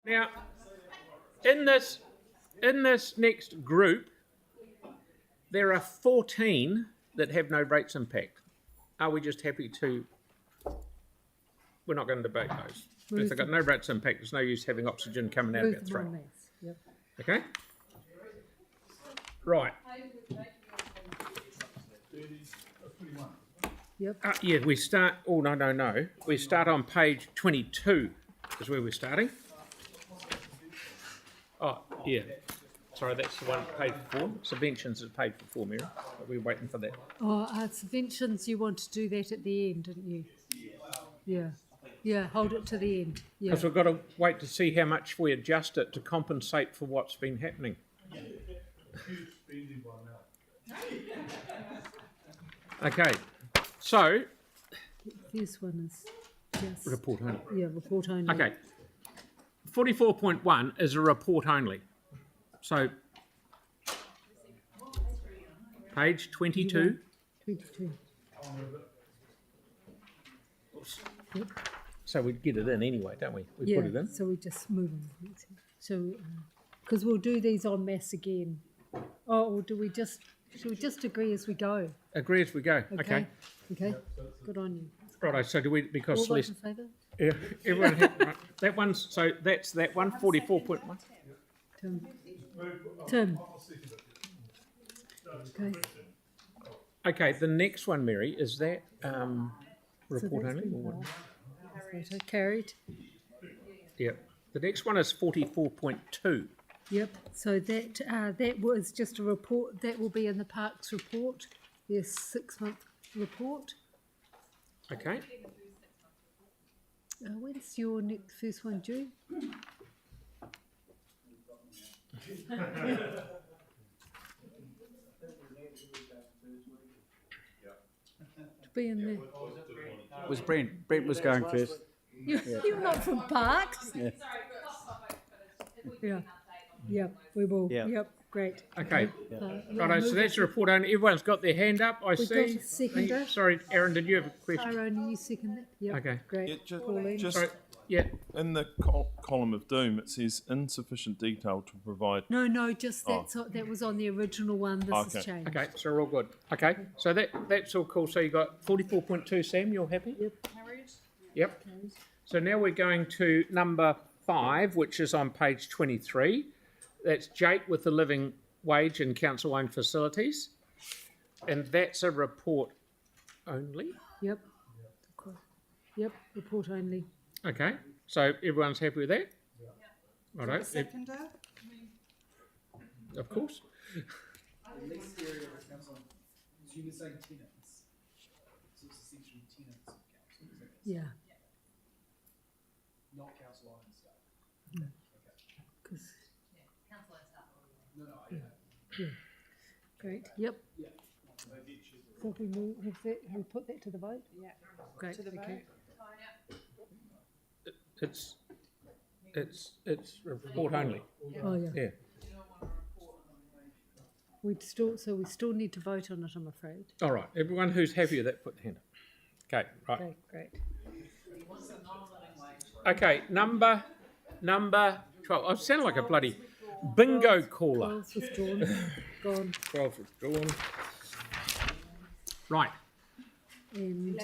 Now, in this next group, there are 14 that have no rates impact. Are we just happy to? We're not going to debate those. If they've got no rates impact, there's no use having oxygen coming out of that throat. Yep. Okay? Right. Yep. Yeah, we start. Oh, no. We start on page 22, is where we're starting. Oh, yeah. Sorry, that's the one, page 4. Subventions is page 4, Mary. But we're waiting for that. Oh, subventions, you want to do that at the end, didn't you? Yeah. Yeah, hold it to the end. Yeah. Because we've got to wait to see how much we adjust it to compensate for what's been happening. Okay, so... This one is just... Report only. Yeah, report only. Okay. 44.1 is a report only. So, page 22. 22. Yep. So we'd get it in anyway, don't we? We put it in. So we just move on. So, because we'll do these en masse again. Oh, or should we just agree as we go? Agree as we go. Okay. Okay. Good on you. Righto, so do we, because All those Celeste... in favour? Yeah, everyone right, that one's, so that's that one, 44.1. Tim. Okay. Okay, the next one, Mary, is that report that's only? been Or what? passed. Carried. Yep. The next one is 44.2. Yep. So that was just a report. That will be in the Parks report, their 6-month report. Okay. When's your first one due? To be in there. It was Brent. Brent was going first. You're not from Parks. Yeah. Yeah. Yep. We will. Yeah. Yep. Great. Okay. We'll Righto, so move that's it. the report only. Everyone's got their hand up, I We see. got a seconder. Sorry, Aaron, did you have a question? Tyrone, you second that? Yep. Okay. Great. Yeah, Pauline. just Sorry. Yeah. in the column of doom, it says insufficient detail to provide. No, just that was on the original one. This Okay. has changed. Okay, so we're all good. Okay, so that's all cool. So you got 44.2, Sam, you're happy? Yep. Yep. So now we're going to number 5, which is on page 23. That's Jake with the living wage in council-owned facilities. And that's a report only. Yep. Yep. Report only. Okay, so everyone's happy with that? Righto. Seconder? Of course. The next area of the council, so you were saying tenants. So it's essentially tenants of council, is that Yeah. not council owned stuff? No. Okay. Because No, I know. yeah. Great. Yep. Yeah. So we move that. We put that to the vote. Yeah. Great. To the okay. It's a report only. Oh yeah. Yeah. We still need to vote on it, I'm afraid. All right, everyone who's happy with that, put the hand up. Okay, right. Okay, great. Okay, number 12. I sound like a bloody bingo caller. 12's withdrawn. Gone. 12 withdrawn. Right, And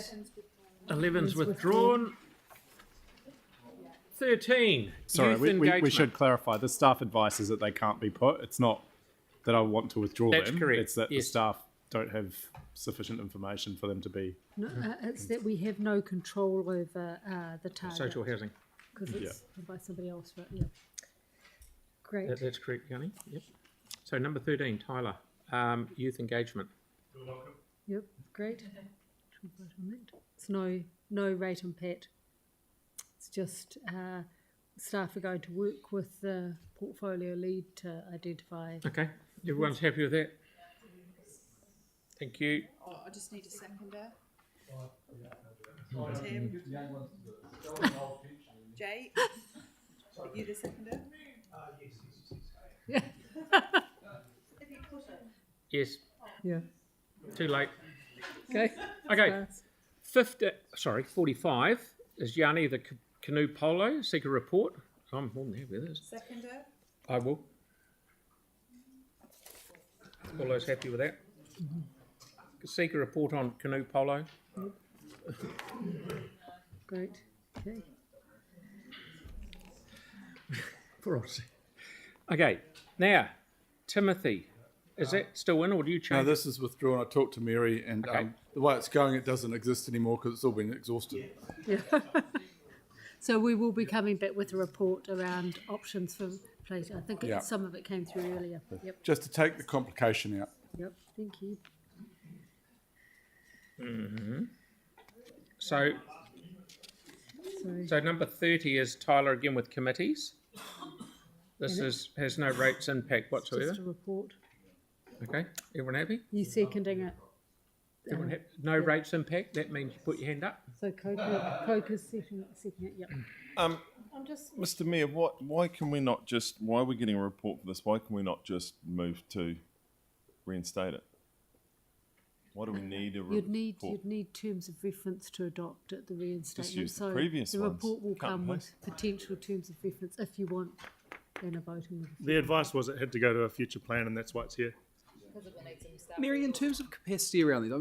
11's withdrawn. 13. Sorry, youth we engagement. should clarify. The staff advice is that they can't be put. It's not that I want to withdraw That's them. correct, It's that the yes. staff don't have sufficient information for them to be. no, it's that we have no control over the target. Social housing. Because it's by somebody else, but yeah. Great. That's correct, Yanni. Yep. So number 13, Tyler, youth engagement. Yep, great. Should we vote on that? It's no rate and pat. It's just staff are going to work with the portfolio lead to identify. Okay, everyone's happy with that? Thank you. Oh, I just need a seconder. Tim. Jay. Are you the seconder? Yeah. Yes, Yeah. too late. Okay. Okay, 45 is Yanni the canoe polo, seek a report. I'm more than happy with this. Seconder? I will. All those happy with that? Seek a report on canoe polo. Great. Okay. Okay, now, Timothy, is that still in, or do you No, change it? this is withdrawn. I talked to Mary, and Okay. the way it's going, it doesn't exist anymore because it's all been exhausted. Yeah. So we will be coming back with a report around options for Plato. I think Yeah. some of it came through earlier. Yep. Just to take the complication out. Yep. Thank you. So number 30 is Tyler again with committees. This has no rates impact Just a whatsoever. report. Okay, everyone happy? You seconding it. Everyone happy? No rates impact, that means you put your hand up. So Coker's seconding it. Yep. I'm just. Mr. Mayor, why can we not just, why are we getting a report for this? Why can we not just move to reinstate it? Why do we need a report? You'd need terms of reference to adopt at the reinstatement. Just use the So previous the ones. report will Cut and come with paste. potential terms of reference if you want, then a voting of. The advice was it had to go to a future plan, and that's why it's here. Mary, in terms of capacity around these,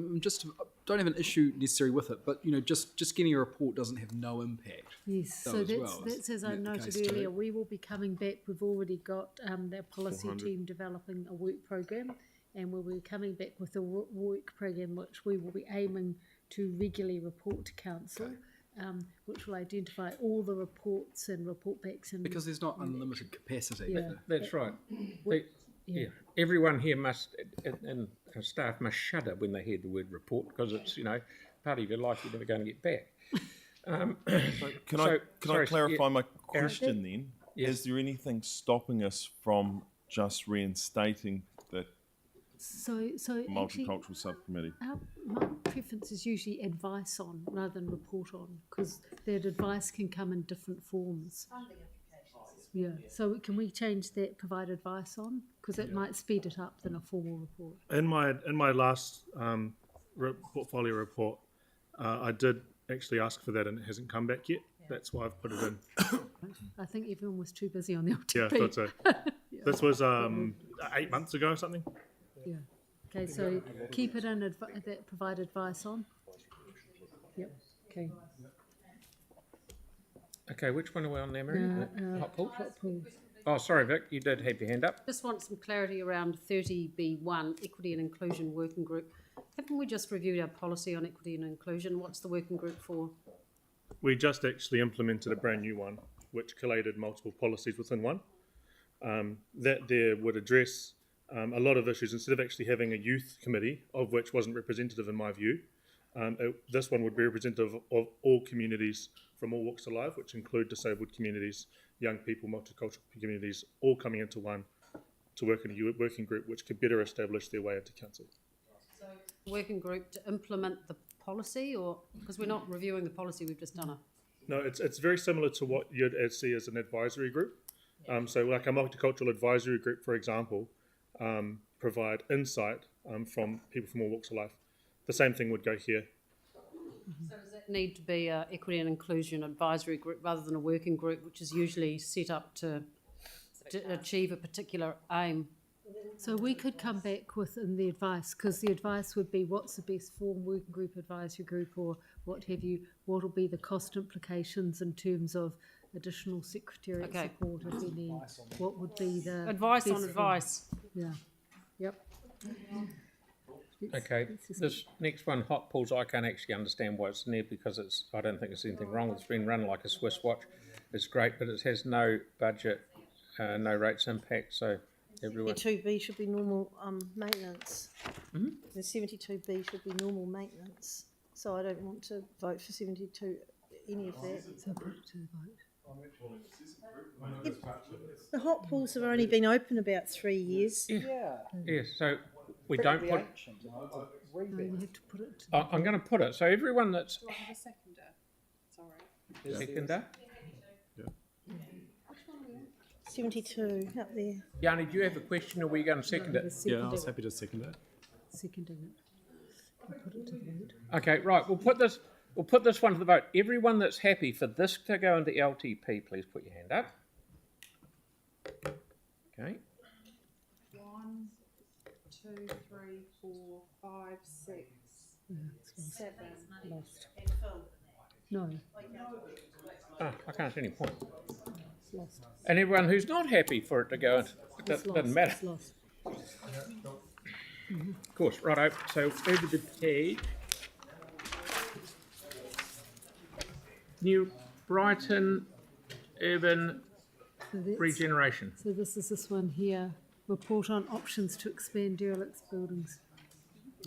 don't have an issue necessarily with it, but just getting a report doesn't have no impact. Yes, though so as that's, well. that's as I Isn't that the noted case too? earlier, we will be coming back, we've already got their policy 400. team developing a work program, and we'll be coming back with a work program which we will be aiming to regularly report to council, which will identify all the reports and report backs and. Because there's not unlimited capacity. Yeah. That's right. Yeah. Yeah, everyone here must, and staff must shudder when they hear the word report, because it's, part of your life you're never going to get back. Can So- I sorry, clarify my Aaron? question then? Yes. Is there anything stopping us from just reinstating the So actually, multicultural subcommittee? my preference is usually advice on rather than report on, because that advice can come in different forms. Yeah, so can we change that, provide advice on? Because it might speed it up than a formal report. In my last portfolio report, I did actually ask for that, and it hasn't come back yet. That's why I've put it in. I think everyone was too busy on the LTP. Yeah, I thought so. This was 8 months ago or something. Yeah. Okay, so keep it in, that provide advice on. Yep, okay. Okay, which one are we on there, Mary? Hot pool? Hot pool. Oh, sorry, Vic, you did have your hand up. Just want some clarity around 30B1, Equity and Inclusion Working Group. Haven't we just reviewed our policy on equity and inclusion? What's the working group for? We just actually implemented a brand new one, which collated multiple policies within one. That there would address a lot of issues. Instead of actually having a youth committee, of which wasn't representative in my view, this one would be representative of all communities from all walks of life, which include disabled communities, young people, multicultural communities, all coming into one to work in a working group which could better establish their way into council. Working group to implement the policy, or because we're not reviewing the policy, we've just done a. No, it's very similar to what you'd see as an advisory group. So like a multicultural advisory group, for example, provide insight from people from all walks of life. The same thing would go here. So does that need to be a equity and inclusion advisory group rather than a working group, which is usually set up to achieve a particular aim? So we could come back with in the advice, because the advice would be what's the best form, working group, advisory group, or what have you, what will be the cost implications in terms of additional secretariat Okay. support, if any, what would be the... Advice on best form? advice. Yeah, yep. Okay, this next one, hot pools, I can't actually understand why it's in there, because I don't think there's anything wrong. It's been run like a Swiss watch. It's great, but it has no budget, no rates impact, so everyone... 72B should be normal maintenance. The 72B should be normal maintenance. So I don't want to vote for 72, any of that. So put it to the vote. The hot pools have only been open about 3 years. Yeah, so we don't put... No, you have to put it to I'm going to put it, so everyone that's Do I have a seconder? Sorry. seconder... 72, up there. Yanni, do you have a question, or are we going to second it? Yeah, I was happy to second it. Seconding it. And put it to the vote. Okay, right, we'll put this one to the vote. Everyone that's happy for this to go into LTP, please put your hand up. Okay. 1, 2, 3, 4, 5, 6, 7. Lost. No, Ah, I can't see any point. it's lost. And everyone who's not happy for it to go, it It's lost. doesn't matter. It's lost. Of course, righto. So over the page. New Brighton Urban So that's, Regeneration. so this is this one here. Report on options to expand derelict buildings.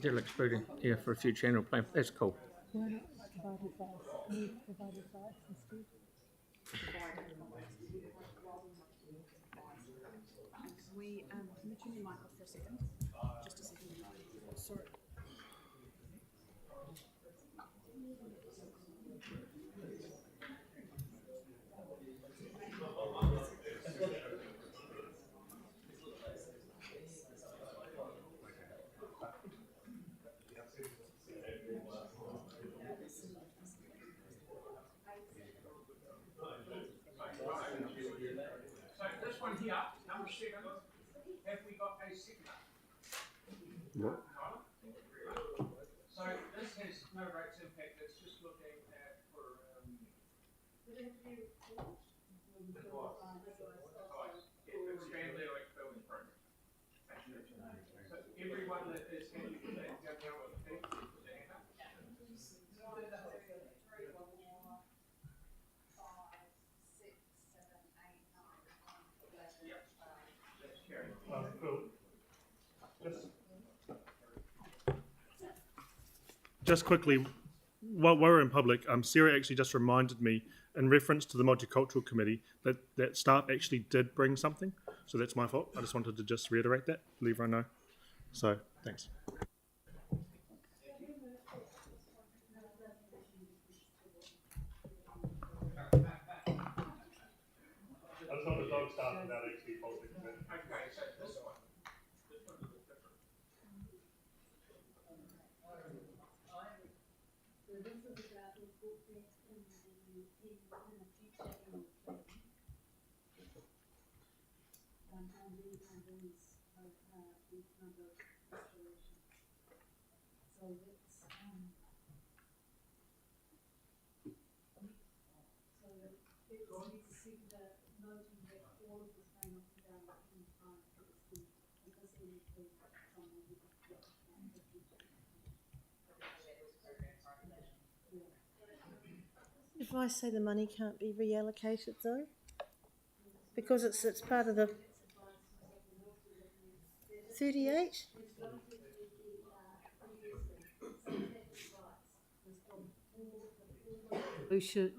Derelict building, yeah, for a future annual plan. That's cool. Why not provide advice? Can you provide advice instead? We, can you turn your mic off for a second? Just a second. Sorry. So this one here, number 7, have we got a second? What? So this has no rates impact, it's just looking at for expand derelict building program. So everyone that is happy with that, go down with the page, put their hand up. Just quickly, while we're in public, Sarah actually just reminded me in reference to the Multicultural Committee that staff actually did bring something. So that's my fault. I just wanted to just reiterate that, let everyone know. So, thanks. I just want the dog staff without actually falsely committed. Okay, so this one. This one is different. If I say the money can't be reallocated though, because it's part of the 38.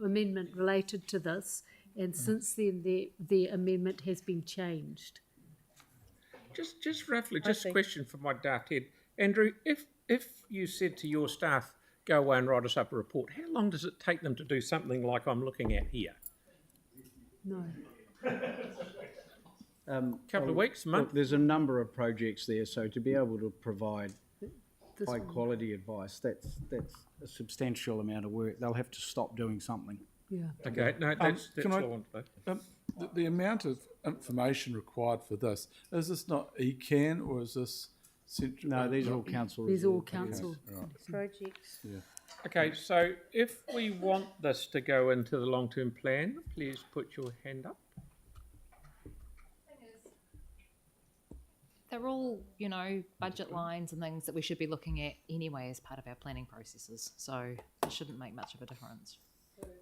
Amendment related to this, and since then the amendment has been changed. Just roughly, just a see. question for my dark head. Andrew, if you said to your staff, go away and write us up a report, how long does it take them to do something like I'm looking at here? No. Couple of weeks, a month? Look, there's a number of projects there, so to be able to provide This high one. quality advice, that's a substantial amount of work. They'll have to stop doing something. Yeah. Okay, no, that's can all I- I want to know. The amount of information required for this, is this not ECAN or is this central? No, these are all council. These are all reserved council. Projects. Okay, so if we want this to go into the long-term plan, please put your hand up. They're all, you know, budget lines and things that we should be looking at anyway as part of our planning processes. So it shouldn't make much of a difference.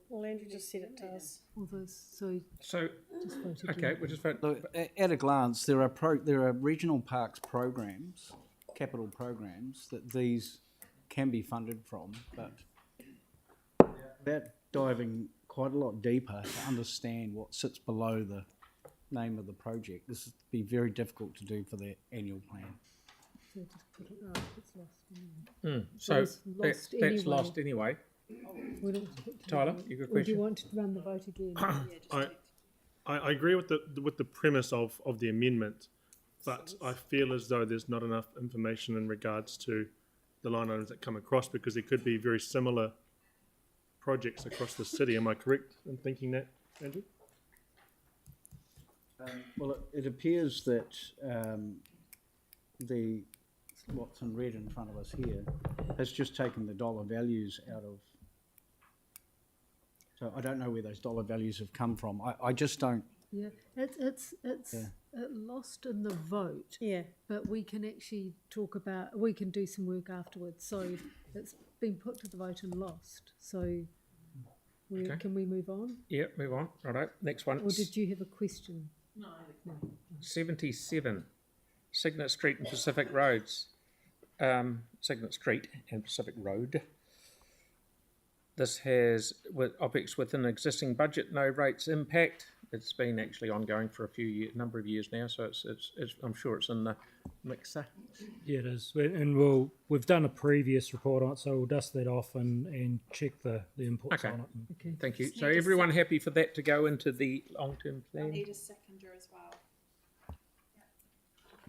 Well, Andrew just said it does. All those. So So, just vote again. okay, we'll just vote. Look, at a glance, there are regional parks programs, capital programs that these can be funded from, but without diving quite a lot deeper to understand what sits below the name of the project, this would be very difficult to do for the annual plan. So just put it up. It's lost. Anyway. So it's lost that's anyway. lost anyway. We don't put to Tyler, the vote. you got a Or do question? you want to run the vote again? I agree with the premise of the amendment, but I feel as though there's not enough information in regards to the line items that come across, because there could be very similar projects across the city. Am I correct in thinking that, Andrew? Well, it appears that the what's in red in front of us here has just taken the dollar values out of. So I don't know where those dollar values have come from. I just don't. Yeah, it's lost in the vote. Yeah. But we can actually we can do some work afterwards. So it's been put to the vote and lost. So Okay. can we move on? Yeah, move on. Righto. Next one. Or did you have a question? 77. Signet Street and Pacific Roads. Signet Street and Pacific Road. This has OPEX within existing budget, no rates impact. It's been actually ongoing for number of years now, so it's I'm sure it's in the mixer. Yeah, it is. And we've done a previous report on it, so we'll dust that off and check the inputs Okay. on it. Okay. Thank you. So everyone happy for that to go into the long-term I plan? need a seconder as well.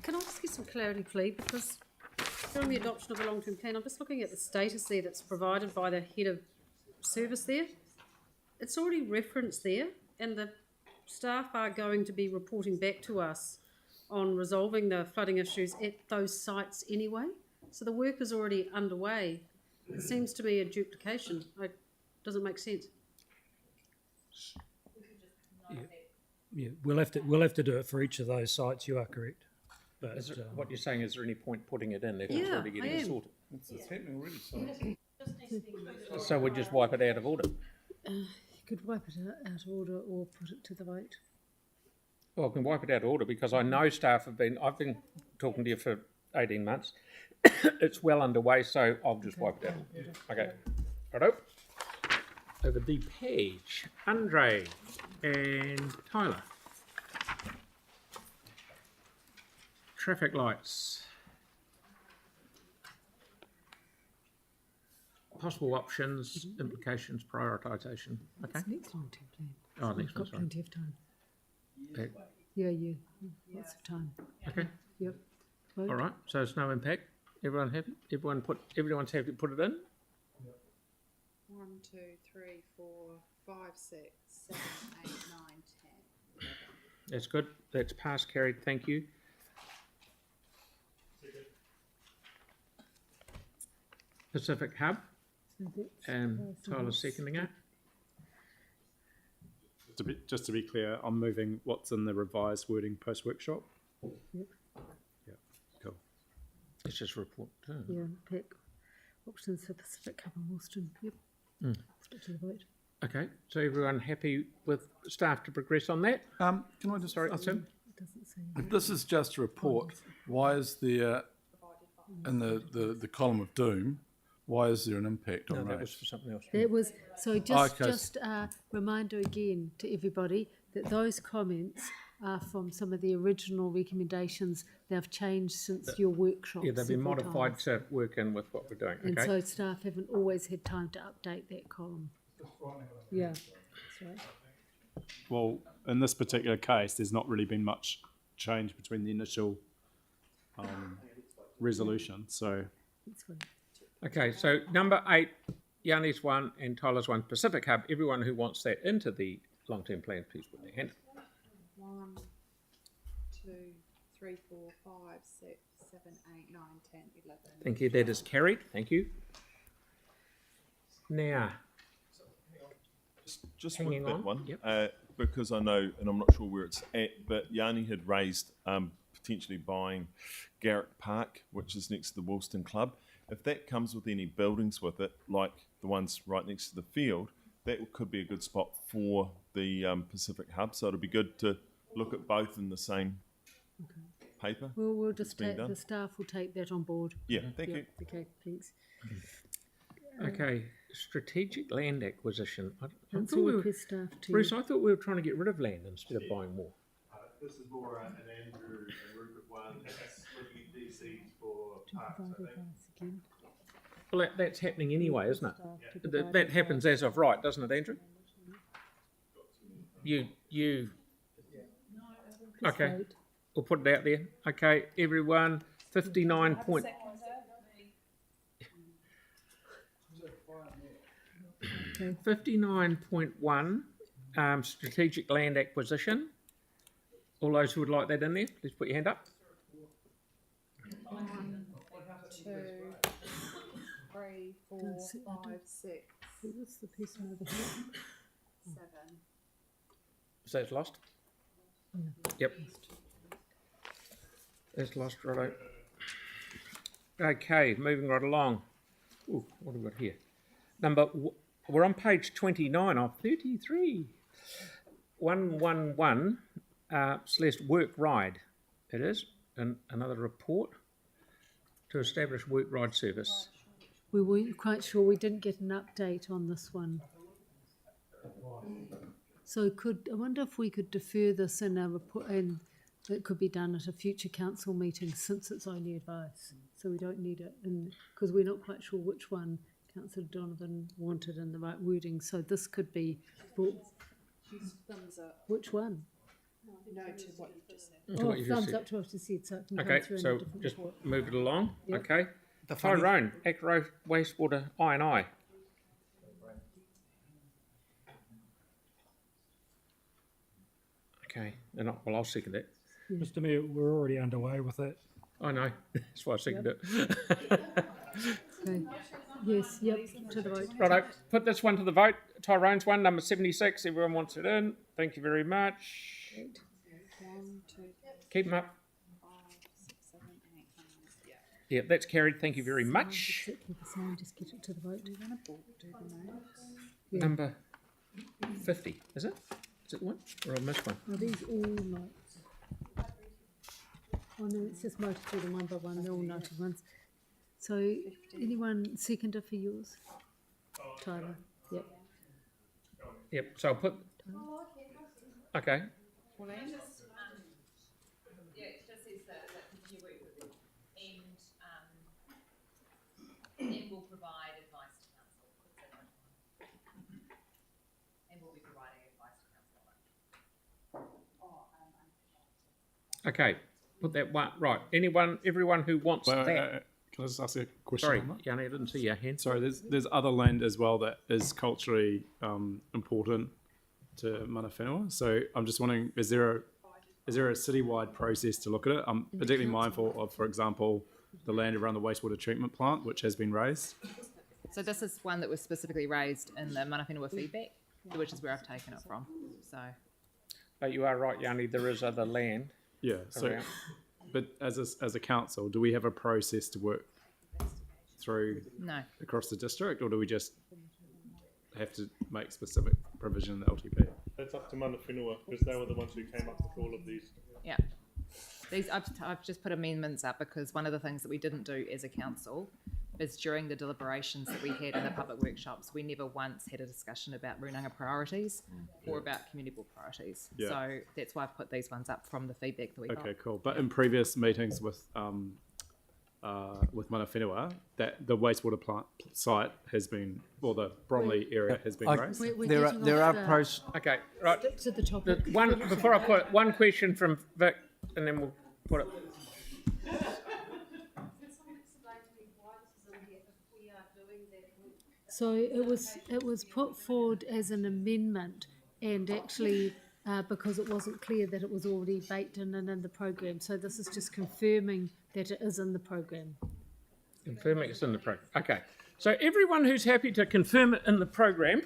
Can I just get some clarity, please? Because during the adoption of the long-term plan, I'm just looking at the status there that's provided by the head of service there. It's already referenced there, and the staff are going to be reporting back to us on resolving the flooding issues at those sites anyway. So the work is already underway. It seems to be a duplication. It doesn't make sense. Yeah, we'll have to do it for each of those sites. You are correct. But What you're saying, is there any point putting it in if it's Yeah, already getting I am. sorted? It's happening already, so. So we just wipe it out of order? You could wipe it out of order or put it to the vote. Well, I can wipe it out of order because I know staff I've been talking to you for 18 months. It's well underway, so I'll just wipe it out. Okay. Righto. Over the page, Andre and Tyler. Traffic lights. Possible options, implications, prioritisation. Okay. It's next long-term plan. Oh, We've next one, got sorry. plenty of time. Okay. Yeah, lots of time. Okay. Yep. Vote. All right. So it's no impact. Everyone happy? Everyone's happy to put it in? 1, 2, 3, 4, 5, 6, 7, 8, 9, 10. That's good. That's passed, carried. Thank you. Pacific Hub. So that's, Tyler seconding it. Just to be clear, I'm moving what's in the revised wording post-workshop. Yep. Yeah, cool. It's just a report too. Yeah, pick options for Pacific Hub and Woolston. Yep. Put it to the vote. Okay. So everyone happy with staff to progress on that? Can I just, Sorry, Tim? It doesn't say. If this is just a report, why is there, in the column of doom, why is there an impact No, on that was rates? for something else. That was so. Just Okay. just a reminder again to everybody that those comments are from some of the original recommendations. They've changed since your workshop. Yeah, they've been several modified times. to work in with what we're doing. And Okay. so staff haven't always had time to update that column. Yeah, that's right. Well, in this particular case, there's not really been much change between the initial resolution. So That's right. Okay, so number 8, Yanni's 1 and Tyler's 1, Pacific Hub. Everyone who wants that into the long-term plan, please put their hand up. 1, 2, 3, 4, 5, 6, 7, 8, 9, 10, 11. Thank you. That is carried. Thank you. Now, Just Hanging with that on, one, yep. because I know, and I'm not sure where it's at, but Yanni had raised potentially buying Garrick Park, which is next to the Woolston Club. If that comes with any buildings with it, like the ones right next to the field, that could be a good spot for the Pacific Hub. So it'll be good to look at both in the same paper. We'll just been take done. the staff will take that on board. Yeah, thank Yep, you. Okay, thanks. okay, strategic land acquisition. I Council thought we were, request staff to. Bruce, I thought we were trying to get rid of land instead of buying more. This is more an Andrew and Rupert one that's looking at DCs for parks, I provide think. advice again. Well, that's happening anyway, isn't it? Staff to That provide that advice. happens as of right, doesn't it, Andrew? You. Just Okay. vote. We'll put it out there. Okay, everyone, 59 point. 59.1, strategic land acquisition. All those who would like that in there, please put your hand up. 1, 2, 3, 4, 5, 6, What's the person over here? 7. So it's lost? Yep. It's lost, righto. Okay, moving right along. Ooh, what have we got here? We're on page 29 of 33. 111 / work ride. It is, and another report to establish work ride service. We weren't quite sure. We didn't get an update on this one. So I wonder if we could defer this in our report, and it could be done at a future council meeting since it's only advice. So we don't need it, because we're not quite sure which one Councillor Donovan wanted in the right wording. So this could be brought. Thumbs up. Which one? No, to what you just said. To what you just thumbs said. up to what you said. So it can Okay, go through in a so different just report. move it along. Yep. Okay. Tyrone, Acro Wastewater I&I. Okay, I'll second it. Mr Mayor, we're already underway with it. I know, that's why I second it. Okay. Yes, yep, to the vote. Righto, put this one to the vote. Tyrone's one, number 76. Everyone wants it in. Thank you very much. 1, 2, 3, Keep them up. 5, 6, 7, 8, 9. Yeah. Yeah, that's carried. Thank you very much. Just get it to the vote. Do you want to do the notes? Yeah. Number 50, is it? Is it the one? Or I missed one? Are these all notes? Oh no, it's just motor through them one by one. They're all noted ones. So, anyone seconder for yours? Tyler. Yep. Yep, so I'll put... Okay. Well, then, Yeah, it just says that continue work with them and will provide advice to council. And will be providing advice to council. Okay, put that one... Right, everyone who wants that... Can I just ask a question? Sorry, on that? Yanni, I didn't see your hand. Sorry, there's other land as well that is culturally important to mana whenua. So I'm just wondering, is there a citywide process to look at it? I'm particularly mindful of, for example, the land around the wastewater treatment plant, which has been raised. So this is one that was specifically raised in the mana whenua feedback, which is where I've taken it from. So, But you are right, Yanni, there is other land. Yeah. So, around. but as a council, do we have a process to work through no. across the district, or do we just have to make specific provision in the LTP? That's up to mana whenua, because they were the ones who came up with all of these. Yeah. I've just put amendments up because one of the things that we didn't do as a council is during the deliberations that we had in the public workshops, we never once had a discussion about runanga priorities or about community priorities. Yeah. So that's why I've put these ones up from the feedback that we got. Okay, cool. But in previous meetings with mana whenua, that the wastewater plant site has been, or the Bromley area has been raised. There are pros. Okay, right. To the topic. Before I put it, one question from Vic, and then we'll put it. So it was put forward as an amendment, and actually because it wasn't clear that it was already baked in and in the program. So this is just confirming that it is in the program. Confirming it's in the program. Okay. So everyone who's happy to confirm it in the program.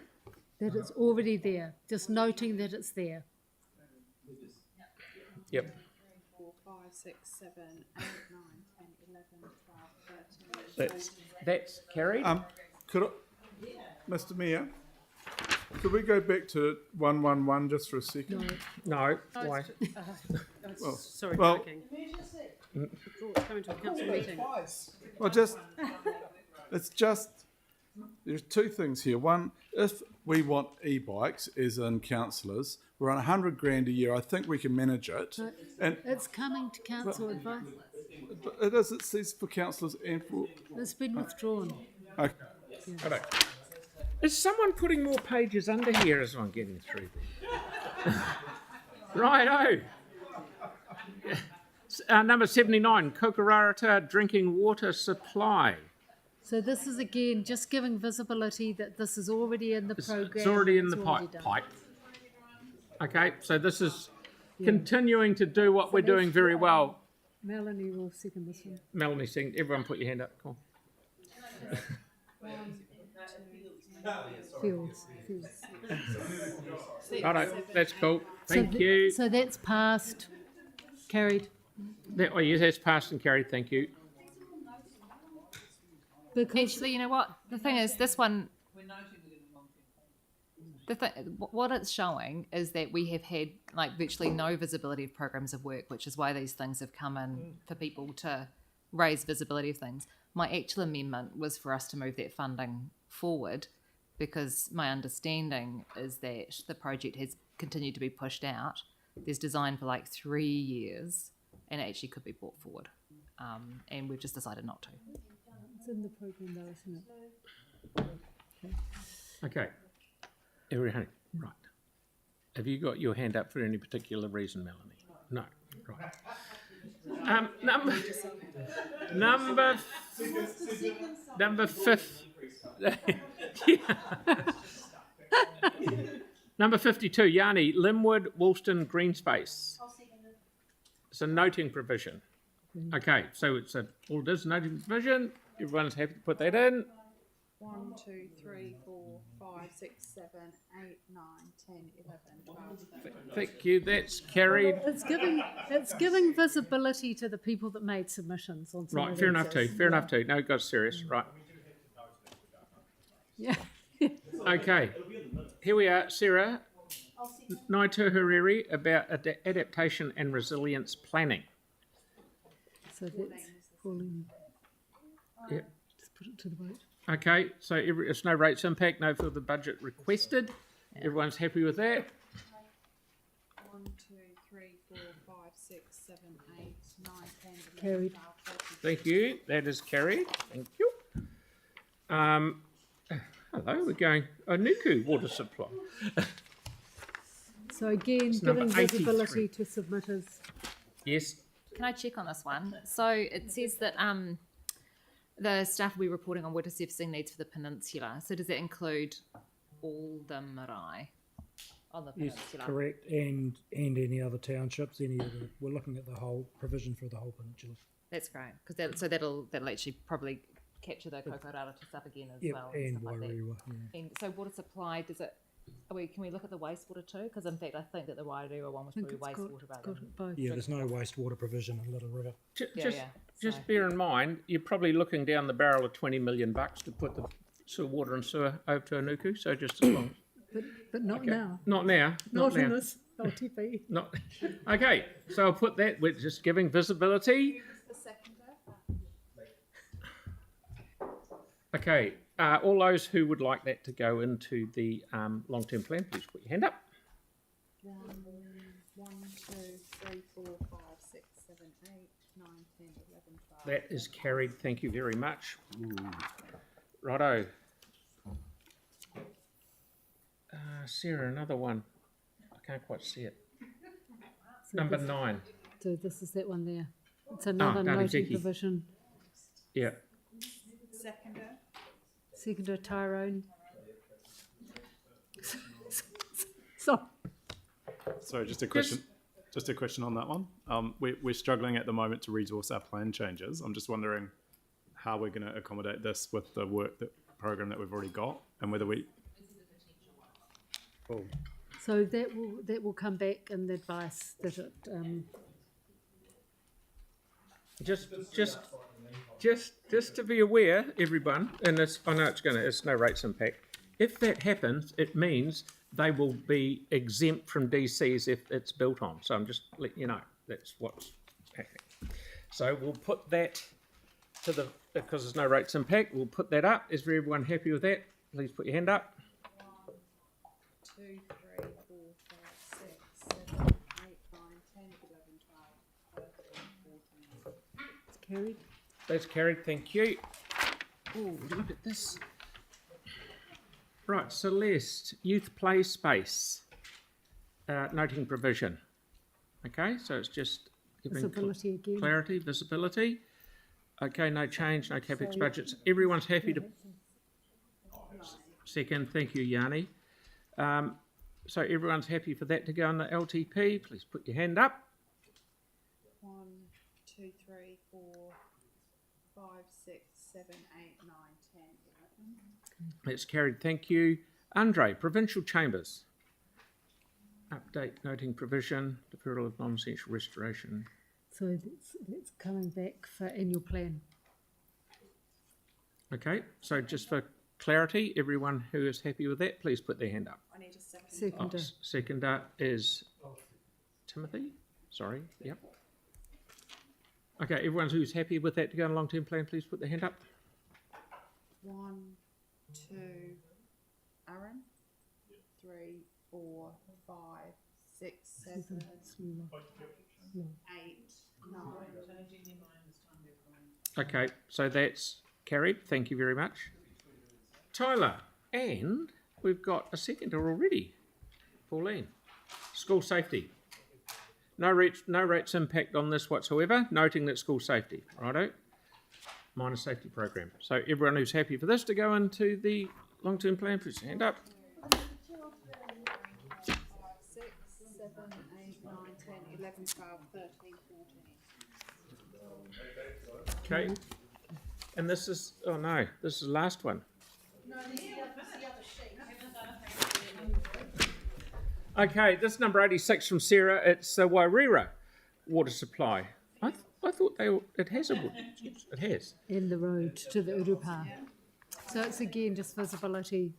That it's already there. Just noting that it's there. Yep. 3, 4, 5, 6, 7, 8, 9, 10, 11, 12, 13. That's carried. Mr. Mayor, could we go back to 111 just for a second? No. Why? Sorry, well- joking. Coming to a council meeting. Well, there's two things here. One, if we want e-bikes, as in councillors, we're on 100 grand a year. I think we can manage it. And It's coming to council advice. it says for councillors and for... It's been withdrawn. Okay. Righto. Is someone putting more pages under here as I'm getting through there? Righto. Number 79, Kokorarata drinking water supply. So this is again just giving visibility that this is already in the program. It's already in the already pipe. Okay, so this is continuing to do what we're doing very well. Melanie will second this one. Melanie, sing. Everyone put your hand up. Cool. Fields. Righto, that's cool. Thank you. So that's passed, carried. Oh, yes, that's passed and carried. Thank you. Because Actually, you know what? The thing is, this one, what it's showing is that we have had like virtually no visibility of programs of work, which is why these things have come in for people to raise visibility of things. My actual amendment was for us to move that funding forward, because my understanding is that the project has continued to be pushed out. There's design for like 3 years, and it actually could be brought forward, and we've just decided not to. it's in the program though, isn't it? Okay. Everyone, right. Have you got your hand up for any particular reason, Melanie? No. Right. Number fifth. Number 52, Yanni, Linwood, Woolston, Green Space. It's a noting provision. Okay, so it's all it is, noting provision. Everyone's happy to put that in. 1, 2, 3, 4, 5, 6, 7, 8, 9, 10, 11, 12, 13. Thank you, that's carried. It's giving visibility to the people that made submissions on some Right, of fair these. enough too. No, it got serious, right. Yeah. Okay, here we are, Sarah. Naito Hariri about adaptation and resilience planning. So that's falling. Yep. Just put it to the vote. Okay, so it's no rates impact, no further budget requested. Everyone's happy with that? 1, 2, 3, 4, 5, 6, 7, 8, 9, 10, 11, Carried. 12, 13. Thank you, that is carried. Thank you. Hello, we're going Onuku water supply. So again, It's number giving 83. visibility to submitters. Yes, Can I check on this one? So it says that the staff will be reporting on water surfacing needs for the peninsula. So does that include all the marae on the Yes, peninsula? correct, and any other townships, we're looking at the whole provision for the whole peninsula. That's great, because that'll actually probably capture the Kokorara stuff again as Yep, well. and stuff like that. Wairua, yeah. And so water supply, can we look at the wastewater too? Because in fact, I think that the Wairua one was I think probably it's got- wastewater it's rather got than it both. Yeah, there's no wastewater provision in Little River. just bear in mind, you're probably looking down the barrel of $20 million to put the water and sewer over to Onuku, so just as long. But not now. Not now. Not in now. this LTP. Not okay. So I'll put that. We're just giving visibility. The seconder. Okay. All those who would like that to go into the long-term plan, please put your hand up. 1, 2, 3, 4, 5, 6, 7, 8, 9, 10, 11, 12. That is carried. Thank you very much. Righto. Sarah, another one. I can't quite see it. So Number this- 9. So this is that one there. It's another Dani noting Zeki. provision. Yeah. Seconder. Seconder Tyrone. So So just a question on that one. We're struggling at the moment to resource our plan changes. I'm just wondering how we're going to accommodate this with the program that we've already got, and whether we. Oh, So that will come back in the advice that it. Just to be aware, everyone, and I know it's no rates impact. If that happens, it means they will be exempt from DCs if it's built on. So I'm just letting you know that's what's happening. So we'll put that because there's no rates impact. We'll put that up. Is everyone happy with that? Please put your hand up. 1, 2, 3, 4, 5, 6, 7, 8, 9, 10, 11, 12, 13, 14. It's carried. That's carried. Thank you. Oh, look at this. Right, Celeste, youth play space, noting provision. Okay, so it's just giving Visibility again. clarity, visibility. Okay, no change, no capex budgets. Everyone's happy to. Second, thank you, Yanni. so everyone's happy for that to go on the LTP. Please put your hand up. 1, 2, 3, 4, 5, 6, 7, 8, 9, 10, 11. That's carried. Thank you. Andre, Provincial Chambers. Update noting provision, deferral of non-essential restoration. So that's coming back for annual plan. Okay, so just for clarity, everyone who is happy with that, please put their hand up. I need a second. Seconder. Seconder is Timothy. Sorry, yep. Okay, everyone who's happy with that to go on a long-term plan, please put their hand up. 1, 2, Aaron. 3, 4, 5, 6, 7, 8, 9. Okay, so that's carried. Thank you very much. Tyler, and we've got a seconder already. Pauline, school safety. No rates impact on this whatsoever, noting that school safety, righto? Minor safety program. So everyone who's happy for this to go into the long-term plan, put your hand up. 5, 6, 7, 8, 9, 10, 11, 12, 13, 14. Okay. And this is, oh no, this is the last one. No, this is the other sheet. Okay, this is number 86 from Sarah. It's the Wairira water supply. I thought it has a water. It has. In the road to the Urupa. So it's again just visibility.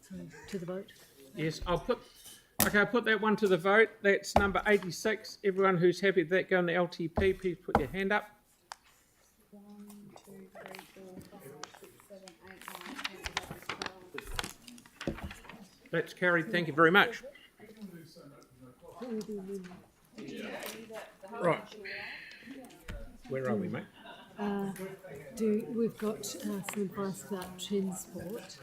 So to the vote. Yes, I'll put that one to the vote. That's number 86. Everyone who's happy with that go on the LTP, please put your hand up. 1, 2, 3, 4, 5, 6, 7, 8, 9, 10, 11, 12. That's carried. Thank you very much. Right. Where are we, mate? We've got some advice about transport.